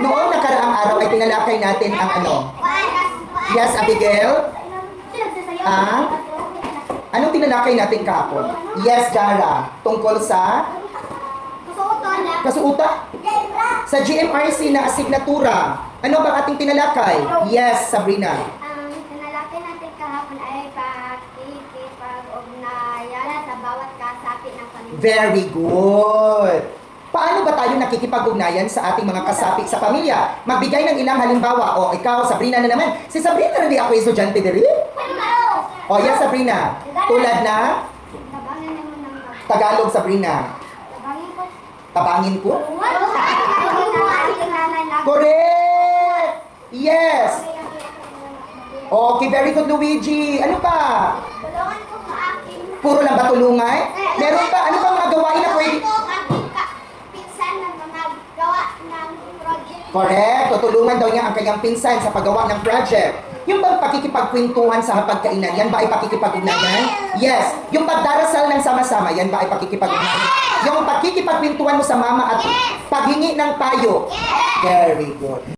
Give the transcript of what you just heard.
Noong nakaraang araw ay tinalakay natin ang ano? Yes, Abigail? Anong tinalakay natin kahapon? Yes, Jara. Tungkol sa? Kasuutan? Sa GMRC na asignatura. Ano ba ating tinalakay? Yes, Sabrina. Ang tinalakay natin kahapon ay pakikipag-ugnayan sa bawat kasapi ng pamilya. Very good. Paano ba tayo nakikipag-ugnayan sa ating mga kasapi sa pamilya? Magbigay ng ilang halimbawa. O, ikaw, Sabrina na naman. Si Sabrina na di ako estudyante diri. O, yan, Sabrina. Tulad na Tabangin naman ng Tagalog, Sabrina. tabangin ko. Tabangin ko? Ating nanay lagi. Correct! Yes! Okay, very good, Luigi. Ano pa? Tulungan ko sa akin. Puro lang ba tulungan? Meron pa? Ano pa mga gawain na pwede? Pinsan na mga gawa ng project. Correct. Tutulungan daw niya ang kanyang pinsan sa paggawa ng project. Yung bang pakikipagkwentuhan sa hapagkainan, yan ba ay pakikipag-ugnayan? Yes. Yung pagdarasal ng sama-sama, yan ba ay pakikipag-ugnayan? Yung pakikipagkwentuhan mo sa mama at paghingi ng payo. Very good.